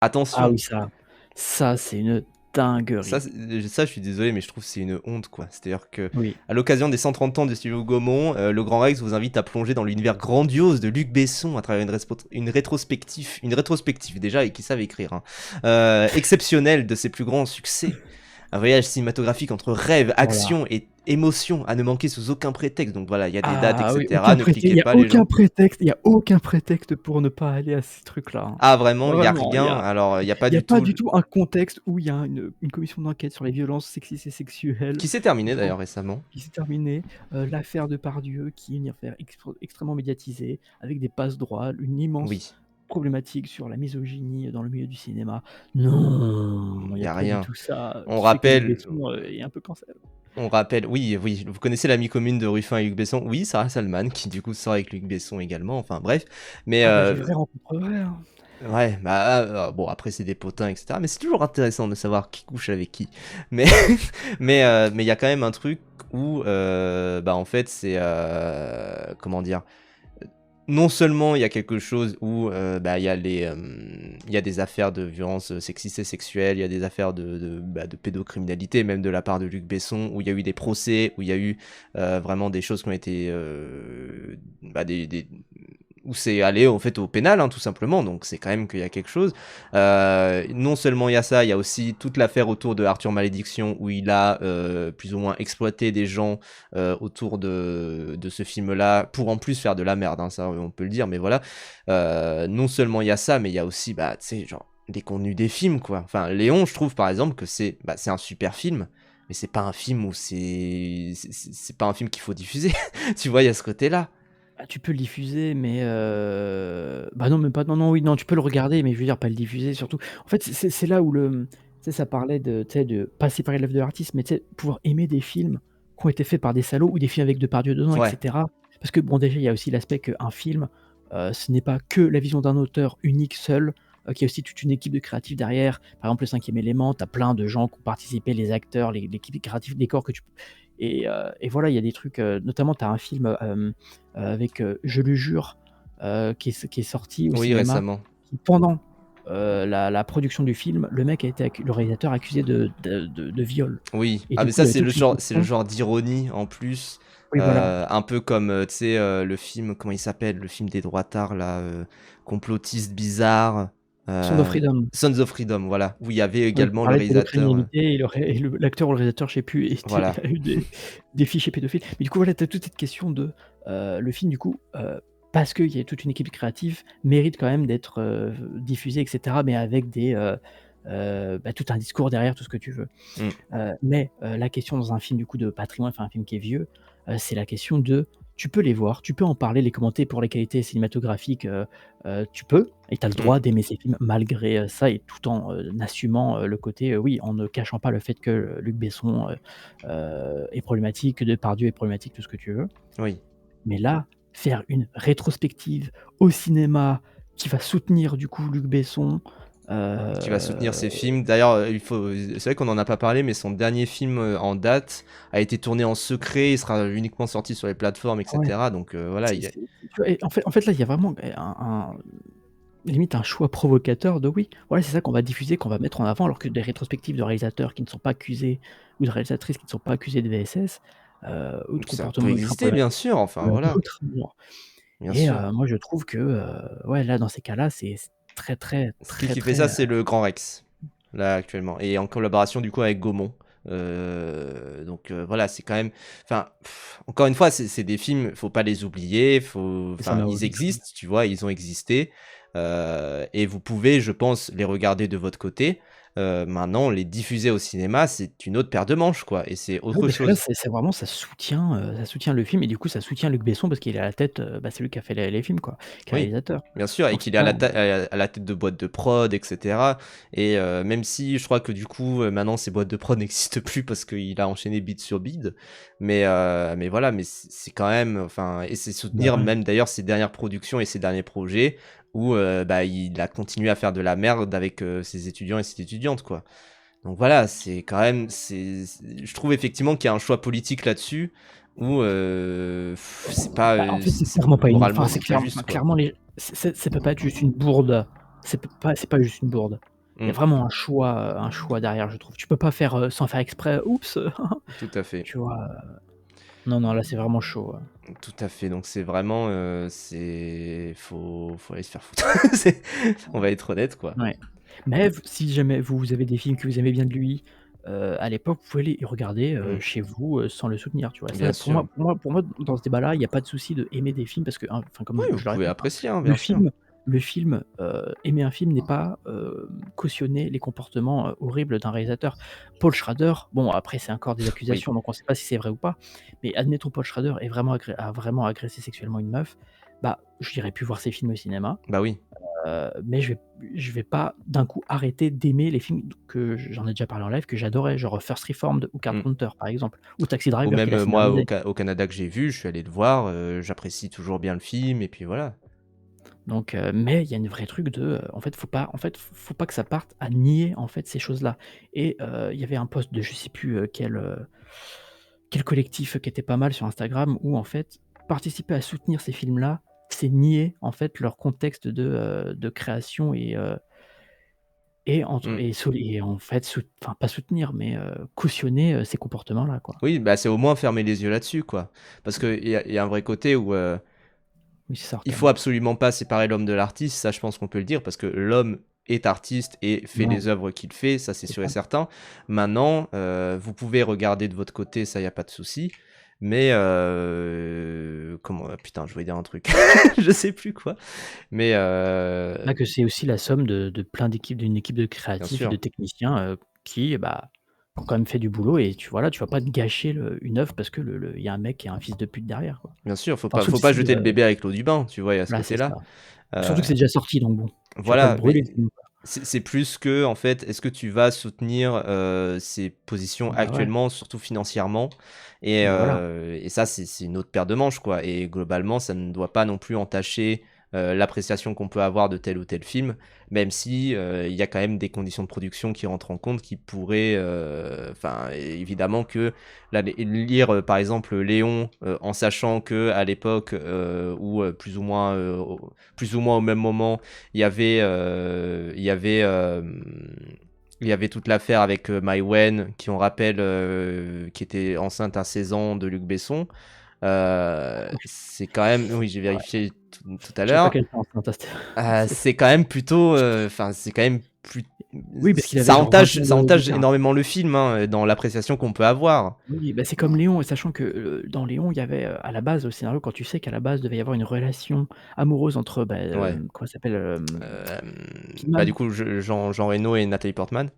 Ah Attention, oui, ça c'est une ça, dinguerie. ça, je suis désolé, mais je trouve que c'est une honte, quoi. C'est-à-dire que, Oui. à l'occasion des 130 ans du studio Gaumont, le Grand Rex vous invite à plonger dans l'univers grandiose de Luc Besson à travers une rétrospective déjà, et qui savent écrire, hein, exceptionnelle de ses plus grands succès. Un voyage cinématographique entre rêve, Voilà. action et émotion à ne manquer sous aucun prétexte. Donc voilà, il y a des dates, Ah oui, etc. Ne il cliquez y a pas, les aucun gens. prétexte, il y a aucun prétexte pour ne pas aller à ces trucs-là, hein. Ah, vraiment, il y a Vraiment, rien. Alors, il y a pas il y a du pas tout. du tout un contexte où il y a une commission d'enquête sur les violences sexistes et sexuelles Qui s'est terminé dans d'ailleurs récemment. qui s'est terminée, l'affaire Depardieu qui est une affaire extrêmement médiatisée avec des passe-droits, une immense Oui, problématique sur la misogynie dans le milieu du cinéma. Non, il il y y a a pas du rien. tout ça, On qui fait que Luc rappelle, Besson, est un peu cancel. oui, oui, vous connaissez l'ami commune de Ruffin et Luc Besson? Oui, Sarah Salman, qui du coup sort avec Luc Besson également, enfin bref. Mais Ah bah, j'ai vrai rencontre vrai, hein. ouais, bah bon, après c'est des potins, etc. Mais c'est toujours intéressant de savoir qui couche avec qui. Mais mais il y a quand même un truc où, bah en fait, c'est comment dire? Non seulement il y a quelque chose où bah, il y a des affaires de violences sexistes et sexuelles, il y a des affaires de pédocriminalité, même de la part de Luc Besson, où il y a eu des procès, où il y a eu vraiment des choses qui ont été bah, où c'est allé en fait au pénal, hein, tout simplement. Donc c'est quand même qu'il y a quelque chose. Non seulement il y a ça, il y a aussi toute l'affaire autour de Arthur Malédiction, où il a plus ou moins exploité des gens autour de ce film-là, pour en plus faire de la merde, hein, ça on peut le dire, mais voilà. Non seulement il y a ça, mais il y a aussi, bah, tu sais, genre, des contenus des films, quoi. Enfin, Léon, je trouve par exemple que c'est un super film, mais c'est pas un film où c'est pas un film qu'il faut diffuser. Tu vois, il y a ce côté-là. Bah, tu peux le diffuser, mais bah, non, même pas, non, non, oui, non, tu peux le regarder, mais je veux dire pas le diffuser surtout. En fait, c'est là où tu sais, ça parlait de, tu sais, de pas séparer l'œuvre de l'artiste, mais tu sais, pouvoir aimer des films qui ont été faits par des salauds ou des films avec Depardieu dedans et Ouais, cetera. Parce que bon, déjà, il y a aussi l'aspect qu'un film, ce n'est pas que la vision d'un auteur unique seul, qu'il y a aussi toute une équipe de créatifs derrière. Par exemple, le Cinquième Élément, tu as plein de gens qui ont participé, les acteurs, l'équipe créative, décor que tu et voilà, il y a des trucs, notamment tu as un film, avec, Je le jure, qui est sorti au oui, cinéma, récemment. qui pendant, la production du film, le mec a été le réalisateur accusé de viol Oui. et Ah du mais coup, il ça y avait toute une c'est le question. genre d'ironie en plus, Oui, voilà, un peu comme, tu sais, le film, comment il s'appelle? Le film des droitards là, complotiste bizarre, Sound of heu, Freedom. Sons of Freedom, voilà, où il y avait Oui, qui également le parlait de réalisateur, pédocriminalité et l'acteur ou le réalisateur, je sais plus, voilà. a eu des fichiers pédophiles. Mais du coup, voilà, tu as toute cette question de, le film du coup, parce qu'il y a toute une équipe créative, mérite quand même d'être, diffusé et cetera, mais avec bah, tout un discours derrière, tout ce que tu veux. Mmh. Mais la question dans un film du coup de patrimoine, enfin un film qui est vieux, c'est la question de tu peux les voir, tu peux en parler, les commenter pour les qualités cinématographiques, tu peux et tu as le Mmh. droit d'aimer ces films malgré, ça et tout en, assumant, le côté, oui, en ne cachant pas le fait que Luc Besson, est problématique, que Depardieu est problématique, tout ce que tu veux. Oui. Mais là, faire une rétrospective au cinéma qui va soutenir du coup Luc Besson, Qui va soutenir heu ses films. D'ailleurs, c'est vrai qu'on en a pas parlé, mais son dernier film, en date a été tourné en secret, il sera uniquement sorti sur les plateformes, et ouais. cetera. Donc voilà, il y a Tu vois? Et en fait, là, il y a vraiment limite un choix provocateur de oui, voilà, c'est ça qu'on va diffuser, qu'on va mettre en avant, alors que des rétrospectives de réalisateurs qui ne sont pas accusés ou de réalisatrices qui ne sont pas accusés de VSS, ou de ça peut comportement ultra exister bien problématique, sûr, enfin il y en a voilà, d'autres. Bon. bien Et sûr. moi je trouve que, ouais, là, dans ces cas-là, c'est très, très, Celui très, qui fait très, ça, c'est le Grand Rex, là, actuellement, et en collaboration, du coup, avec Gaumont. Donc voilà, c'est quand même, enfin, encore une fois, c'est des films, faut pas les oublier, c'est ça enfin, ma ils Odyssée. existent, tu vois, ils ont existé, et vous pouvez, je pense, les regarder de votre côté. Maintenant, les diffuser au cinéma, c'est une autre paire de manches, quoi, et c'est Ah oui, autre parce que là, chose. c'est vraiment ça soutient le film et du coup, ça soutient Luc Besson parce qu'il est à la tête, bah, c'est lui qui a fait les films quoi, qui est Oui, réalisateur. bien sûr, et Donc qu'il est non, à la tête de boîtes de prod, et cetera, et même si je crois que du coup, maintenant ces boîtes de prod n'existent plus parce qu'il a enchaîné bid sur bid, mais voilà, mais c'est quand même, enfin, et c'est bah, soutenir ouais. même d'ailleurs ses dernières productions et ses derniers projets où, bah, il a continué à faire de la merde avec, ses étudiants et ses étudiantes, quoi. Donc voilà, c'est quand même, je trouve effectivement qu'il y a un choix politique là-dessus où, c'est pas, Bah, en fait, c'est c'est clairement pas une moralement, enfin, c'est c'est pas clairement juste, quoi. clairement les ça peut pas être juste une bourde. C'est pas juste une bourde. Il y a Mmh. vraiment un choix derrière, je trouve. Tu peux pas faire, sans faire exprès: «Oups!» Tout à fait. tu vois? Non, non, là, c'est vraiment chaud, Tout à fait, donc c'est vraiment, faut aller se faire foutre. C'est on va être honnête, quoi. ouais. Mais si jamais vous avez des films que vous aimez bien de lui, à l'époque, vous pouvez les regarder, Mmh. chez vous, sans le soutenir, tu vois? Bien Ça, sûr. pour moi, dans ce débat-là, il y a pas de souci de aimer des films parce que, hein, enfin, comme Oui, vous je le pouvez répète, hein, apprécier, hein, le bien sûr. film aimer un film n'est pas, cautionner les comportements, horribles d'un réalisateur. Paul Schrader, bon, après, c'est encore des Oui. accusations, donc on sait pas si c'est vrai ou pas, mais admettons Paul Schrader est vraiment a vraiment agressé sexuellement une meuf, bah, j'irai plus voir ses films au cinéma. Bah oui. Mais je vais pas d'un coup arrêter d'aimer les films que j'en ai déjà parlé en live, que j'adorais, genre First Reformed ou Mmh. Carpenter par exemple, ou Taxi Ou Driver qu'il même, a moi scénarisé. au Canada que j'ai vu, je suis allé le voir, j'apprécie toujours bien le film et puis voilà. Donc mais il y a une vraie truc de, en fait, faut pas que ça parte à nier, en fait, ces choses-là et il y avait un post de je sais plus, quel collectif qui était pas mal sur Instagram où en fait, participer à soutenir ces films-là, c'est nier, en fait, leur contexte de création Mmh. et en fait, enfin pas soutenir, mais cautionner, ces comportements-là, quoi. Oui, bah, c'est au moins fermer les yeux là-dessus, quoi. Parce qu'il y a un vrai côté où, Oui, c'est ça, il faut Arcane. absolument pas séparer l'homme de l'artiste, ça je pense qu'on peut le dire, parce que l'homme est artiste et fait Non, les œuvres qu'il fait, ça c'est c'est sûr et ça. certain. Maintenant, vous pouvez regarder de votre côté, ça y a pas de souci. Mais comment putain, je voulais dire un truc, je sais plus quoi. Mais Là, que c'est aussi la somme de plein d'une équipe de bien créatifs et de sûr, techniciens, qui, bah, ont quand même fait du boulot et tu vas pas te gâcher une œuvre parce que le il y a un mec qui est un fils de pute derrière, quoi. bien sûr, Enfin, sauf faut pas si, jeter le bébé avec l'eau du bain, tu vois? Il y a ce voilà, c'est côté-là. ça. Surtout Heu, que c'est déjà sorti donc bon, tu vas pas le voilà, brûler mais le film, quoi. c'est plus que, en fait, est-ce que tu vas soutenir, ses positions Bah, ouais, actuellement, surtout financièrement? bah, voilà. Et ça, c'est une autre paire de manches, quoi. Et globalement, ça ne doit pas non plus entacher, l'appréciation qu'on peut avoir de tel ou tel film, même si, il y a quand même des conditions de production qui rentrent en compte, qui pourraient, enfin, évidemment que là, lire, par exemple, Léon, en sachant que à l'époque, où, plus ou moins au même moment, il y avait, il y avait toute l'affaire avec, Mai Wen qui, on rappelle, qui était enceinte à 16 ans de Luc Besson. OK, C'est quand même, oui, j'ai ouais. vérifié tout à Je savais pas l'heure. qu'elle était enceinte à cette C'est quand même plutôt, enfin, c'est quand même plus oui, parce qu'il avait genre 20 ans ça de entache d'écart. énormément le film, hein, dans l'appréciation qu'on peut avoir. Oui, bah, c'est comme Léon, sachant que, dans Léon, il y avait, à la base, au scénario, quand tu sais qu'à la base, devait y avoir une relation amoureuse entre, bah, Ouais. comment elle s'appelle? Bah, Kidman? du coup, Jean Reno et Nathalie Portman.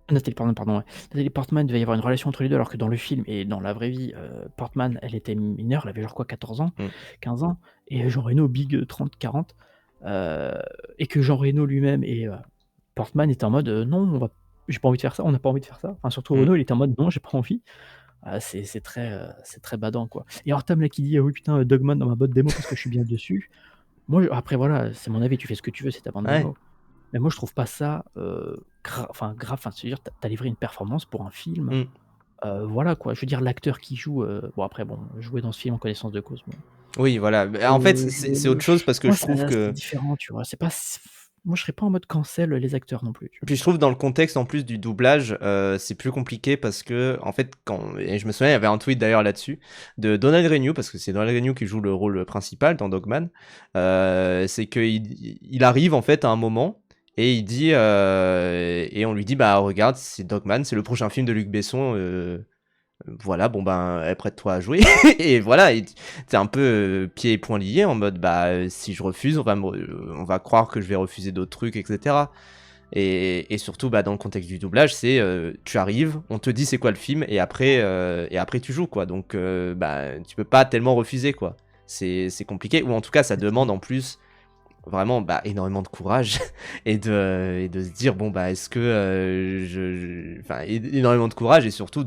Nathalie Portman, pardon, ouais. Nathalie Portman, il devait y avoir une relation entre les 2, alors que dans le film et dans la vraie vie, Portman, elle était mineure, elle avait genre quoi, 14 ans, Mmh. 15 ans et Jean Reno big, 30-40, heu et que Jean Reno lui-même et Portman étaient en mode: «Non, j'ai pas envie de faire ça, on n'a pas envie de faire ça». Enfin, surtout Mmh. Reno, il était en mode: «Non, j'ai pas envie». C'est très badant, quoi et alors Tam là qui dit: «Ah oui putain, Dogman dans ma boîte démo parce que je suis bien dessus». Moi, après voilà, c'est mon avis, tu fais ce que tu veux, c'est ta bande Ouais. démo. Mais moi je trouve pas ça, grave, enfin, c'est-à-dire tu as livré une performance pour un film, Mmh. voilà quoi. Je veux dire l'acteur qui joue, bon après bon, jouer dans ce film en connaissance de cause, bon, Oui, voilà. Bah, en fait, c'est autre chose parce que moi je ça trouve c'est que différent, tu vois? C'est pas s moi je serais pas en mode cancel les acteurs non plus, tu vois? puis je trouve dans le contexte en plus du doublage, c'est plus compliqué parce que en fait quand et je me souviens, il y avait un tweet d'ailleurs là-dessus de Donald Renew, parce que c'est Donald Renew qui joue le rôle principal dans Dogman. C'est qu'il arrive en fait à un moment et il dit, et on lui dit: «Bah regarde, c'est Dogman, c'est le prochain film de Luc Besson, voilà, bon ben, prête-toi à jouer». Et voilà, et tu un peu, pieds et poings liés en mode: «Bah, si je refuse, on va croire que je vais refuser d'autres trucs, et cetera». Et surtout, bah, dans le contexte du doublage, c'est, tu arrives, on te dit c'est quoi le film et après tu joues, quoi. Donc bah, tu peux pas tellement refuser, quoi. C'est compliqué, ou en tout cas ça C'est ça. demande en plus vraiment, bah, énormément de courage et de se dire: «Bon, bah, est-ce que, enfin, énormément de courage et surtout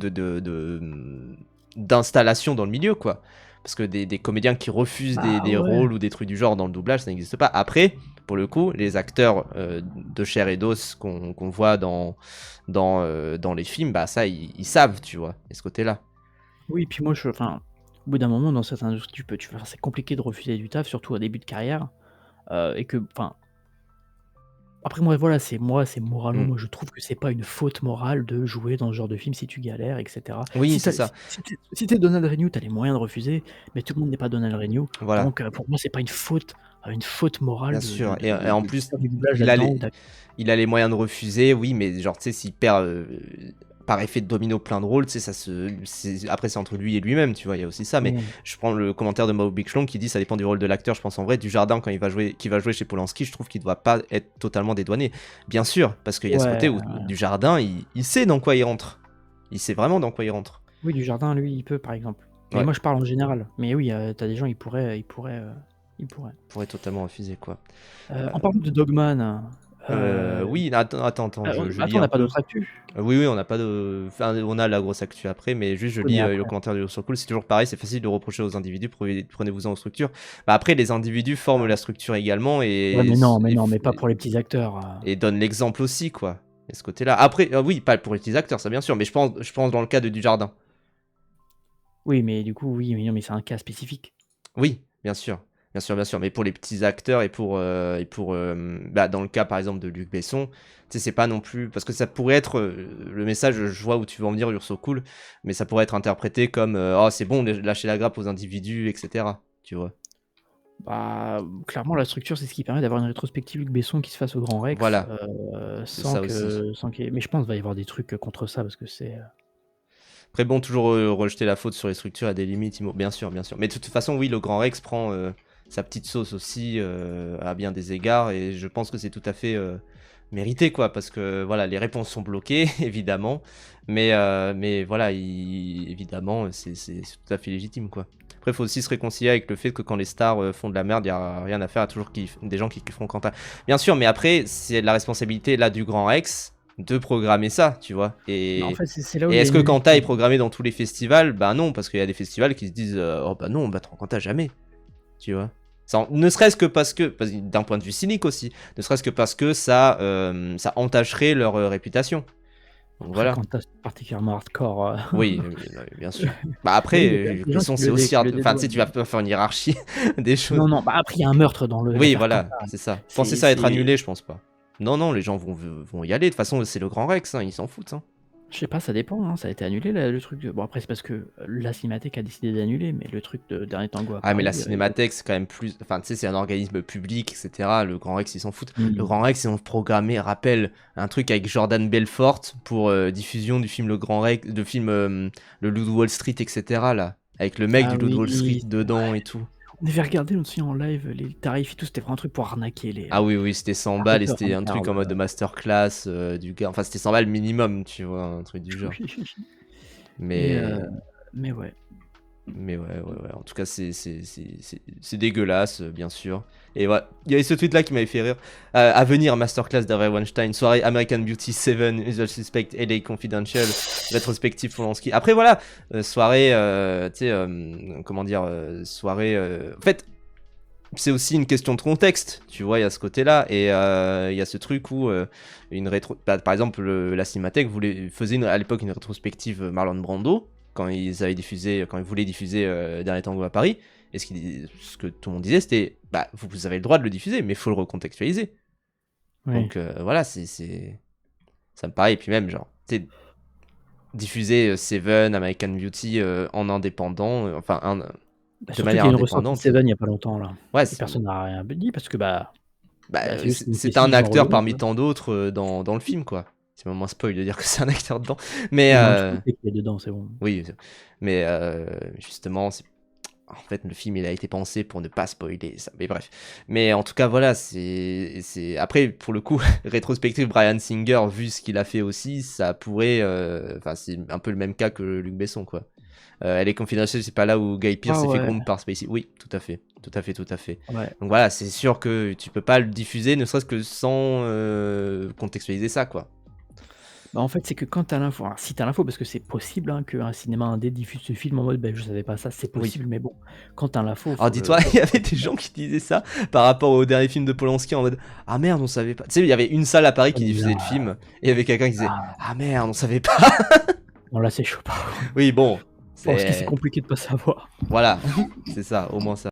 d'installation dans le milieu, quoi. Parce que des comédiens qui refusent Bah des ouais. rôles ou des trucs du genre dans le doublage, ça n'existe pas. Après, pour le coup, les acteurs, de chair et d'os qu'on voit dans les films, bah, ça, ils savent, tu vois? Et ce côté-là. Oui, puis moi enfin, au bout d'un moment dans certaines industries tu vois, c'est compliqué de refuser du taf, surtout au début de carrière, et que enfin Après moi, c'est moralement, Mmh. moi je trouve que c'est pas une faute morale de jouer dans ce genre de film si tu galères et cetera. Oui, Si tu c'est as ça. si tu es Donald Renew, tu as les moyens de refuser, mais tout le monde n'est pas Donald Renew, Voilà, donc pour moi c'est pas une faute morale bien de sûr et en de plus, faire du doublage il a là-dedans ou les d'ac il a les moyens de refuser, oui, mais genre, tu sais, s'il perd, par effet de domino plein de rôles, tu sais, après c'est entre lui et lui-même, tu vois? Il y a aussi ça, mais mmh, je prends le commentaire de Mao Bigchlong qui dit: «Ça dépend du rôle de l'acteur». Je pense en vrai, Dujardin quand qui va jouer chez Polanski, je trouve qu'il doit pas être totalement dédouané. Bien sûr, parce qu'il y a ce côté ouais, où Dujardin, il sait dans quoi il rentre. Il sait vraiment dans quoi il rentre. oui Dujardin lui, il peut par exemple. Mais Ouais, moi je parle en général. Mais oui, tu as des gens, ils pourraient. pourrait totalement refuser, quoi. En parlant de Dogman, Oui, attends, je lis attends, on un n'a pas peu. d'autres actus? Oui, oui, on n'a pas de enfin, on a la grosse actu après, mais juste je Oui, mais lis, le après. commentaire de Sur Cool, c'est toujours pareil, c'est facile de reprocher aux individus, prenez-vous-en aux structures. Bah, après les individus forment la structure également Ouais, et mais s non, mais et non, f mais pas pour les petits acteurs. et donnent l'exemple aussi, quoi. Il y a ce côté-là. Après, oui, pas pour les petits acteurs, ça bien sûr, mais je pense dans le cas de Dujardin. Oui, mais du coup, oui, mais non, mais c'est un cas spécifique. Oui, bien sûr, bien sûr, bien sûr, mais pour les petits acteurs et pour, bah, dans le cas, par exemple, de Luc Besson, tu sais, c'est pas non plus parce que ça pourrait être, le message, je vois où tu veux en venir, Urso Cool, mais ça pourrait être interprété comme, «Oh, c'est bon, lâchez la grappe aux individus» et cetera, tu vois? Bah, clairement, la structure, c'est ce qui permet d'avoir une rétrospective Luc Besson qui se fasse au Grand Rex, Voilà, c'est sans ça aussi. sans qu'il y ait mais je pense qu'il va y avoir des trucs, contre ça parce que Après bon, toujours, rejeter la faute sur les structures à des limites bien sûr, mais de toute façon, oui, le Grand Rex prend, sa petite sauce aussi, à bien des égards et je pense que c'est tout à fait, mérité, quoi. Parce que, voilà, les réponses sont bloquées, évidemment, mais voilà, évidemment, c'est tout à fait légitime, quoi. Après, il faut aussi se réconcilier avec le fait que quand les stars, font de la merde, il y a rien à faire, il y a toujours des gens qui kifferont Quentin. Bien sûr, mais après, c'est la responsabilité, là, du Grand Rex, de programmer ça, tu vois? mais en fait, c'est là où Et il y a est-ce une que lutte. Quentin est programmé dans tous les festivals? Bah non, parce qu'il y a des festivals qui se disent oh bah non, on battra Quentin jamais, tu vois? Ne serait-ce que d'un point de vue cynique aussi, ne serait-ce que parce que ça entacherait leur réputation. Donc Après, voilà. quand tu particulièrement hardcore, Oui, non, mais bien sûr. Bah mais après, oui, il y a quand même des gens Besson qui c'est aussi qui le enfin tu sais, tu vas dédouanent. pas faire une hiérarchie des choses. Non, non, bah, après, il y a un meurtre dans Oui, l'affaire voilà, Cantat. c'est ça. Penser C'est ça être c'est annulé, je pense pas. Non, non, les gens vont y aller. De toute façon, c'est le Grand Rex, hein, ils s'en foutent, hein. Je sais pas, ça dépend, hein, ça a été annulé le truc de bon après c'est parce que la Cinémathèque a décidé d'annuler, mais le truc de Dernier Tango à Ah, mais la Paris, il y a Cinémathèque, c'est quand même plus. Enfin, tu sais, c'est un organisme public, etc. Le Grand Rex, ils s'en foutent. Le mmh. Grand Rex, ils ont programmé, rappelle, un truc avec Jordan Belfort pour diffusion du film Le Grand Rex, de film Le Loup de Wall Street, etc. là. Avec le mec Ah du Loup de Wall Street oui, c'est dedans et tout. on avait regardé aussi en live les tarifs et tout, c'était vraiment un truc pour arnaquer Ah oui, oui, c'était 100 les balles et arnaqueurs c'était un truc en internes. mode de masterclass du gars. Enfin, c'était 100 balles minimum, tu vois, un truc du genre. Et Mais. mais ouais. Mais ouais, ouais, ouais. En tout cas, c'est dégueulasse, bien sûr. Et ouais, il y avait ce tweet-là qui m'avait fait rire. À venir, masterclass d'Harvey Weinstein, soirée American Beauty 7, Usual Suspect, LA Confidential, rétrospective Polanski. Après, voilà, soirée, tu sais, comment dire, soirée. En fait, c'est aussi une question de contexte, tu vois, il y a ce côté-là. Et il y a ce truc où une rétro. Bah, par exemple, la Cinémathèque faisait à l'époque une rétrospective Marlon Brando quand ils voulaient diffuser Dernier Tango à Paris. Et ce que tout le monde disait, c'était bah vous avez le droit de le diffuser, mais il faut le recontextualiser. Oui. Donc voilà, ça me paraît. Et puis même, genre, tu sais, diffuser Seven, American Beauty en indépendant, Bah, de surtout qu'il manière y a une ressortie de indépendante. Seven il y a pas longtemps là Ouais, et personne n'a rien dit parce que, c'est juste une c'est un question genre le acteur nom, parmi quoi. tant d'autres dans le film, quoi. C'est moins spoil de dire que c'est un acteur dedans. Mais Oui, maintenant tout le monde sait qu'il est dedans, c'est bon. oui, mais justement, en fait, le film il a été pensé pour ne pas spoiler ça. Mais bref. Mais en tout cas, voilà, après pour le coup, rétrospective Bryan Singer, vu ce qu'il a fait aussi, ça pourrait, enfin, c'est un peu le même cas que Luc Besson, quoi. Elle est confidentielle, c'est pas là où Guy Pearce Ah s'est fait ouais, groomer par Spacey. Oui, tout à fait, tout à fait, tout à fait. ouais. Donc voilà, c'est sûr que tu peux pas le diffuser, ne serait-ce que sans contextualiser ça, quoi. Bah, en fait, c'est que quand tu as l'info alors si tu as l'info parce que c'est possible, hein, qu'un cinéma indé diffuse ce film en mode: «Beh, je savais pas ça», c'est Oui. possible, mais bon, quand tu as l'info, Alors dis-toi, il y avait des gens qui disaient ça par rapport au dernier film de Polanski en mode ah merde, on savait pas. Tu sais, il y avait une salle à Paris ouais, qui mais diffusait le film et il y avait quelqu'un qui disait là ah merde, on savait pas. non, là, c'est chaud par contre. Oui, bon, Parce que c'est c'est compliqué de pas savoir. voilà, c'est ça, au moins ça.